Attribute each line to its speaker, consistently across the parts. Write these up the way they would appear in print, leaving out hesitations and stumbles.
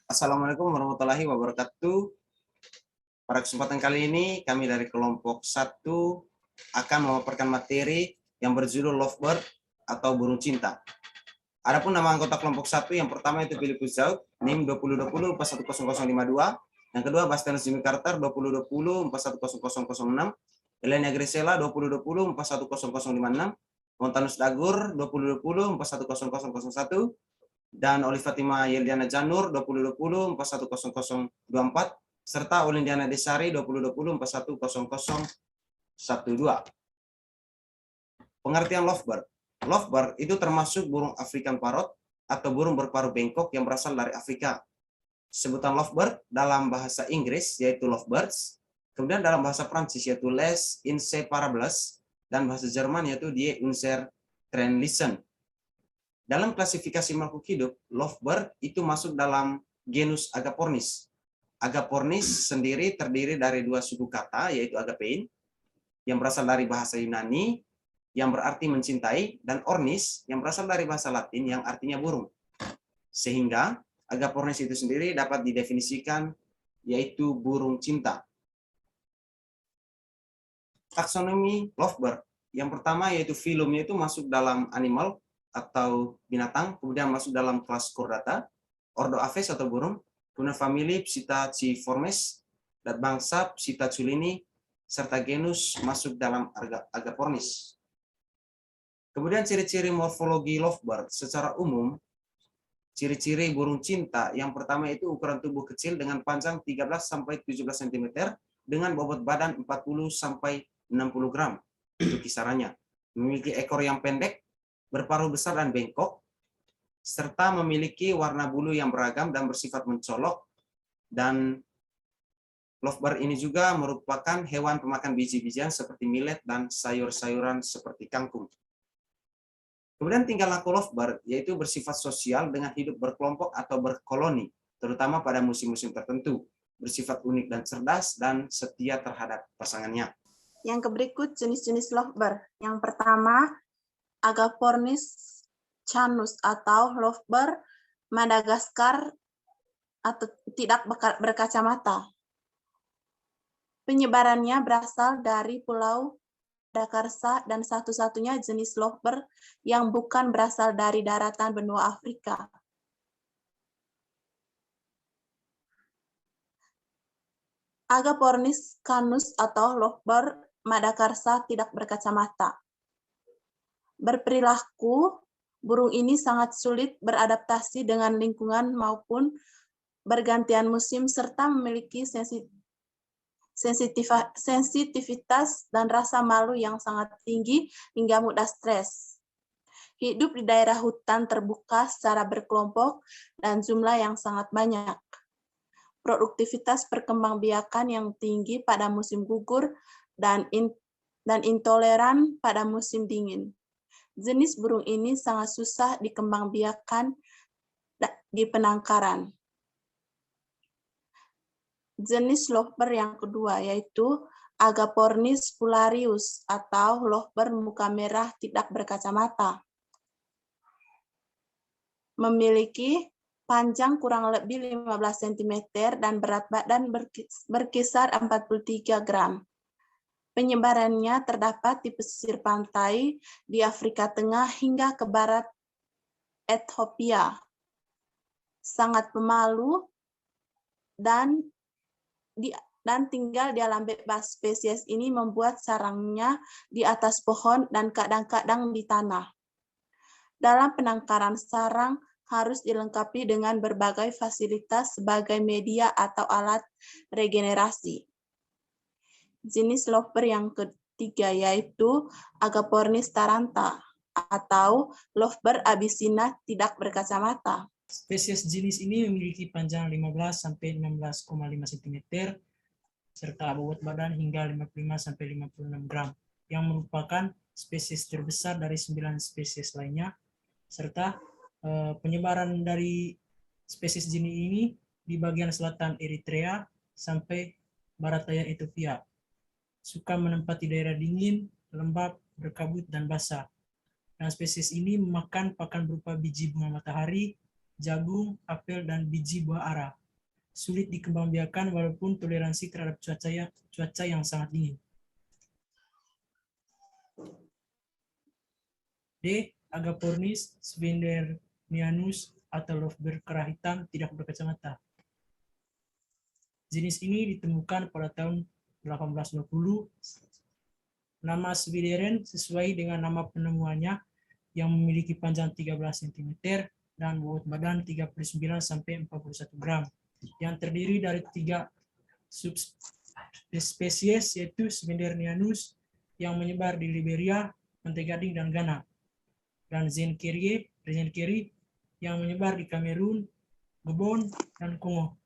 Speaker 1: Assalamualaikum warahmatullahi wabarakatuh. Pada kesempatan kali ini, kami dari kelompok 1 akan memaparkan materi yang berjudul Lovebird atau burung cinta. Adapun nama anggota kelompok 1 yang pertama itu Philippus Zaud, NIM 2020-410052. Yang kedua Bastianus Jimmy Carter 2020-410006. Elena Grisela 2020-410056. Montanus Dagur 2020-410001. Dan Oli Fatima Yeldiana Janur 2020-410024 serta Olindiana Desari 2020-410012. Pengertian lovebird. Lovebird itu termasuk burung African parrot atau burung berparuh bengkok yang berasal dari Afrika. Sebutan lovebird dalam bahasa Inggris yaitu lovebirds, kemudian dalam bahasa Prancis yaitu les inseparables, dan bahasa Jerman yaitu die Unzertrennlichen. Dalam klasifikasi makhluk hidup, lovebird itu masuk dalam genus Agapornis. Agapornis sendiri terdiri dari 2 suku kata, yaitu agapein, yang berasal dari bahasa Yunani, yang berarti mencintai, dan ornis, yang berasal dari bahasa Latin, yang artinya burung. Sehingga, Agapornis itu sendiri dapat didefinisikan, yaitu burung cinta. Taksonomi lovebird, yang pertama yaitu filumnya itu masuk dalam animal, atau binatang, kemudian masuk dalam kelas Chordata, ordo Aves atau burung, kemudian famili Psittaciformes, dan bangsa Psittaculini, serta genus masuk dalam Agapornis. Kemudian ciri-ciri morfologi lovebird secara umum, ciri-ciri burung cinta yang pertama itu ukuran tubuh kecil dengan panjang 13-17 cm dengan bobot badan 40-60 gram, itu kisarannya. Memiliki ekor yang pendek, berparuh besar dan bengkok, serta memiliki warna bulu yang beragam dan bersifat mencolok, dan lovebird ini juga merupakan hewan pemakan biji-bijian seperti millet dan sayur-sayuran seperti kangkung. Kemudian tingkah laku lovebird yaitu bersifat sosial dengan hidup berkelompok atau berkoloni, terutama pada musim-musim tertentu, bersifat unik dan cerdas, dan setia terhadap pasangannya.
Speaker 2: Yang berikut jenis-jenis lovebird. Yang pertama, Agapornis canus atau lovebird Madagaskar atau tidak berkacamata. Penyebarannya berasal dari Pulau Madagascar dan satu-satunya jenis lovebird yang bukan berasal dari daratan benua Afrika. Agapornis canus atau lovebird Madagaskar tidak berkacamata. Berperilaku, burung ini sangat sulit beradaptasi dengan lingkungan maupun bergantian musim serta memiliki sensitivitas dan rasa malu yang sangat tinggi hingga mudah stres. Hidup di daerah hutan terbuka secara berkelompok dan jumlah yang sangat banyak. Produktivitas perkembangbiakan yang tinggi pada musim gugur dan intoleran pada musim dingin. Jenis burung ini sangat susah dikembangbiakan di penangkaran. Jenis lovebird yang kedua yaitu Agapornis pularius atau lovebird muka merah tidak berkacamata. Memiliki panjang kurang lebih 15 cm dan berat badan berkisar 43 gram. Penyebarannya terdapat di pesisir pantai di Afrika Tengah hingga ke barat Ethiopia. Sangat pemalu dan tinggal di alam bebas. Spesies ini membuat sarangnya di atas pohon dan kadang-kadang di tanah. Dalam penangkaran, sarang harus dilengkapi dengan berbagai fasilitas sebagai media atau alat regenerasi. Jenis lovebird yang ketiga yaitu Agapornis taranta atau lovebird Abyssinia tidak berkacamata.
Speaker 3: Spesies jenis ini memiliki panjang 15-16,5 cm serta bobot badan hingga 55-56 gram, yang merupakan spesies terbesar dari 9 spesies lainnya, serta penyebaran dari spesies jenis ini di bagian selatan Eritrea sampai barat daya Ethiopia. Suka menempati daerah dingin, lembab, berkabut, dan basah. Dan spesies ini memakan pakan berupa biji bunga matahari, jagung, apel, dan biji buah ara. Sulit dikembangbiakan walaupun toleransi terhadap cuaca yang sangat dingin. D. Agapornis swendernianus atau lovebird kerah hitam tidak berkacamata. Jenis ini ditemukan pada tahun 1820. Nama swideren sesuai dengan nama penemuannya yang memiliki panjang 13 cm dan bobot badan 39 sampai 41 gram, yang terdiri dari 3 subspesies yaitu Swendernianus yang menyebar di Liberia, Pantai Gading, dan Ghana, dan Zenkerie yang menyebar di Kamerun, Gabon, dan Kongo,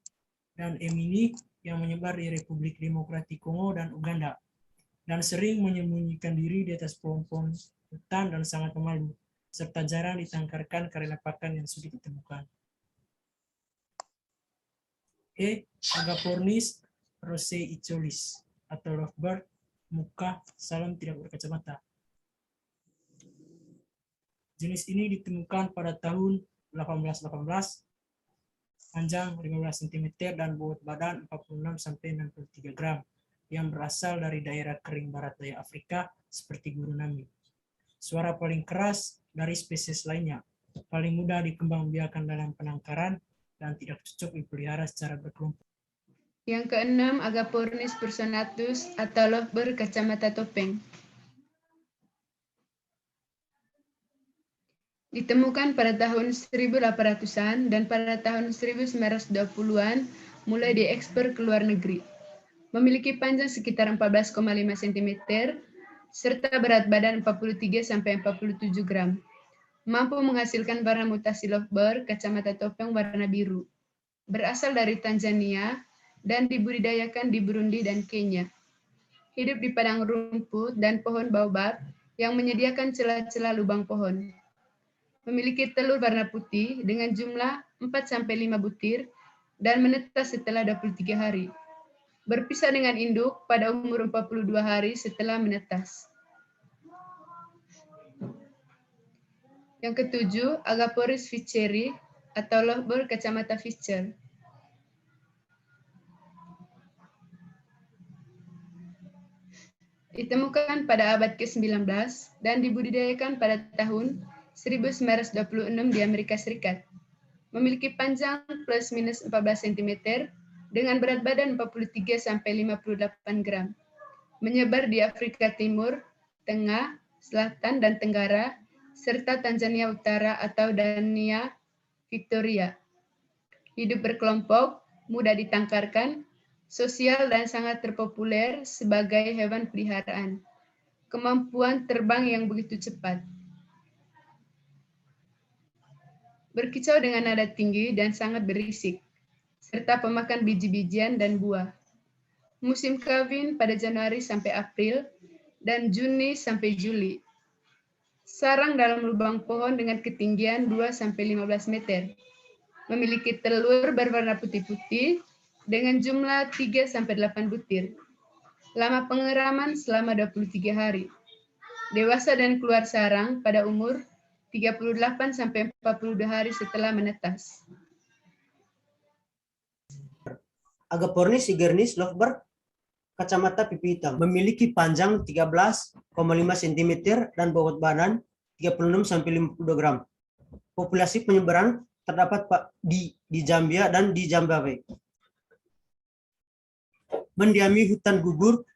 Speaker 3: dan Emini yang menyebar di Republik Demokratik Kongo dan Uganda, dan sering menyembunyikan diri di atas pohon-pohon hutan dan sangat pemalu, serta jarang ditangkarkan karena pakan yang sulit ditemukan. E. Agapornis roseicolis atau lovebird muka salam tidak berkacamata. Jenis ini ditemukan pada tahun 1818, panjang 15 cm dan bobot badan 46 sampai 63 gram, yang berasal dari daerah kering barat daya Afrika seperti Gurun Nami. Suara paling keras dari spesies lainnya, paling mudah dikembangbiakan dalam penangkaran, dan tidak cocok dipelihara secara berkelompok.
Speaker 4: Yang keenam, Agapornis personatus atau lovebird kacamata topeng. Ditemukan pada tahun 1800-an dan pada tahun 1920-an mulai diekspor ke luar negeri. Memiliki panjang sekitar 14,5 cm serta berat badan 43-47 gram. Mampu menghasilkan warna mutasi lovebird kacamata topeng warna biru. Berasal dari Tanzania dan dibudidayakan di Burundi dan Kenya. Hidup di padang rumput dan pohon baobab yang menyediakan celah-celah lubang pohon. Memiliki telur warna putih dengan jumlah 4-5 butir dan menetas setelah 23 hari. Berpisah dengan induk pada umur 42 hari setelah menetas. Yang ketujuh, Agapornis fischeri atau lovebird kacamata Fischer. Ditemukan pada abad ke-19 dan dibudidayakan pada tahun 1926 di Amerika Serikat. Memiliki panjang plus minus 14 cm dengan berat badan 43-58 gram. Menyebar di Afrika Timur, Tengah, Selatan, dan Tenggara, serta Tanzania Utara atau Dania Victoria. Hidup berkelompok, mudah ditangkarkan, sosial dan sangat terpopuler sebagai hewan peliharaan. Kemampuan terbang yang begitu cepat. Berkicau dengan nada tinggi dan sangat berisik, serta pemakan biji-bijian dan buah. Musim kawin pada Januari sampai April dan Juni sampai Juli. Sarang dalam lubang pohon dengan ketinggian 2-15 meter. Memiliki telur berwarna putih-putih dengan jumlah 3-8 butir. Lama pengeraman selama 23 hari. Dewasa dan keluar sarang pada umur 38-42 hari setelah menetas.
Speaker 5: Agapornis sigernis lovebird kacamata pipi hitam memiliki panjang 13,5 cm dan bobot badan 36-52 gram. Populasi penyebaran terdapat di Zambia dan di Zimbabwe. Mendiami hutan gugur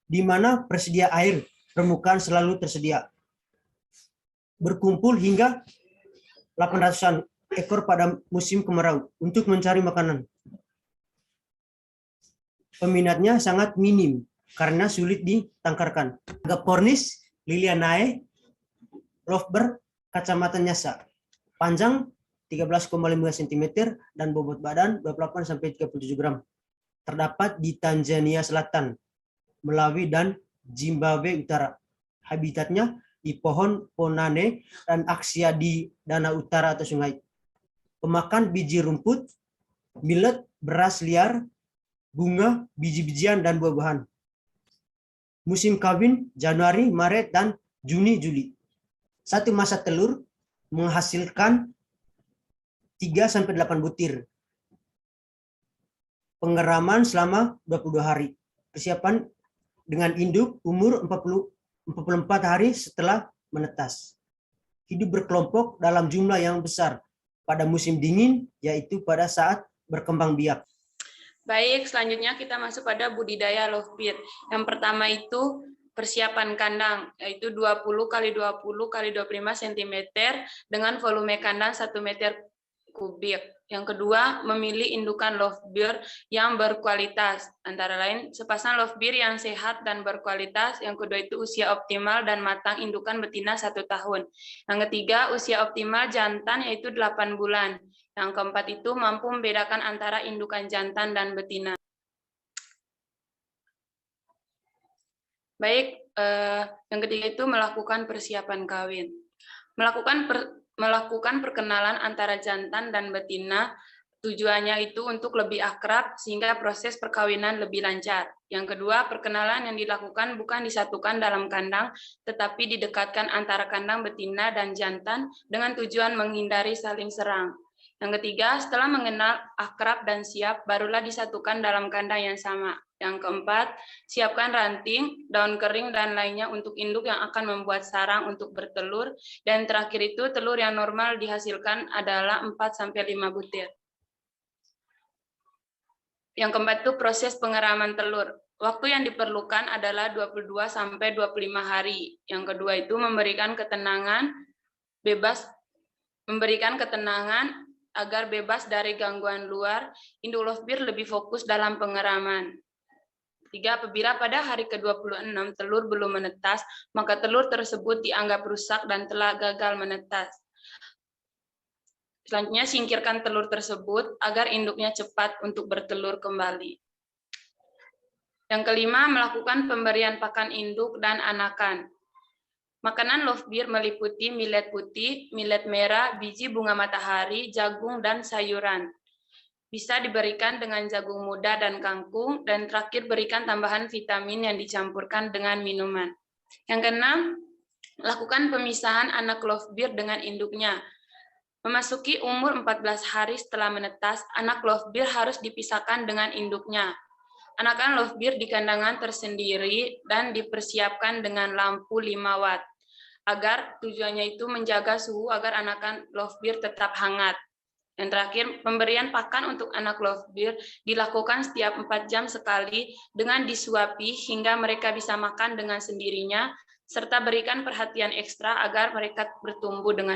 Speaker 5: di mana persedia air permukaan selalu tersedia. Berkumpul hingga 800-an ekor pada musim kemarau untuk mencari makanan. Peminatnya sangat minim karena sulit ditangkarkan. Agapornis lilianae lovebird kacamata nyasa. Panjang 13,5 cm dan bobot badan 28-37 gram. Terdapat di Tanzania Selatan, Malawi, dan Zimbabwe Utara. Habitatnya di pohon ponane dan aksia di danau utara atau sungai. Pemakan biji rumput, millet, beras liar, bunga, biji-bijian, dan buah-buahan. Musim kawin Januari, Maret, dan Juni, Juli. Satu masa telur menghasilkan 3-8 butir. Pengeraman selama 22 hari. Persiapan dengan induk umur 44 hari setelah menetas. Hidup berkelompok dalam jumlah yang besar pada musim dingin, yaitu pada saat berkembang biak.
Speaker 6: Baik, selanjutnya kita masuk pada budidaya lovebird. Yang pertama itu persiapan kandang, yaitu 20 x 20 x 25 cm dengan volume kandang 1 meter kubik. Yang kedua, memilih indukan lovebird yang berkualitas, antara lain sepasang lovebird yang sehat dan berkualitas. Yang kedua itu usia optimal dan matang indukan betina 1 tahun. Yang ketiga, usia optimal jantan yaitu 8 bulan. Yang keempat itu mampu membedakan antara indukan jantan dan betina. Baik, yang ketiga itu melakukan persiapan kawin. Melakukan perkenalan antara jantan dan betina, tujuannya itu untuk lebih akrab sehingga proses perkawinan lebih lancar. Yang kedua, perkenalan yang dilakukan bukan disatukan dalam kandang, tetapi didekatkan antara kandang betina dan jantan dengan tujuan menghindari saling serang. Yang ketiga, setelah mengenal akrab dan siap, barulah disatukan dalam kandang yang sama. Yang keempat, siapkan ranting, daun kering, dan lainnya untuk induk yang akan membuat sarang untuk bertelur. Dan terakhir itu, telur yang normal dihasilkan adalah 4-5 butir. Yang keempat itu proses pengeraman telur. Waktu yang diperlukan adalah 22-25 hari. Yang kedua itu memberikan ketenangan agar bebas dari gangguan luar, induk lovebird lebih fokus dalam pengeraman. 3. Apabila pada hari ke-26 telur belum menetas, maka telur tersebut dianggap rusak dan telah gagal menetas. Selanjutnya, singkirkan telur tersebut agar induknya cepat untuk bertelur kembali. Yang kelima, melakukan pemberian pakan induk dan anakan. Makanan lovebird meliputi millet putih, millet merah, biji bunga matahari, jagung, dan sayuran. Bisa diberikan dengan jagung muda dan kangkung, dan terakhir berikan tambahan vitamin yang dicampurkan dengan minuman. Yang keenam, lakukan pemisahan anak lovebird dengan induknya. Memasuki umur 14 hari setelah menetas, anak lovebird harus dipisahkan dengan induknya. Anakan lovebird di kandangan tersendiri dan dipersiapkan dengan lampu 5 watt. Agar tujuannya itu menjaga suhu agar anakan lovebird tetap hangat. Yang terakhir, pemberian pakan untuk anak lovebird dilakukan setiap 4 jam sekali dengan disuapi hingga mereka bisa makan dengan sendirinya, serta berikan perhatian ekstra agar mereka bertumbuh dengan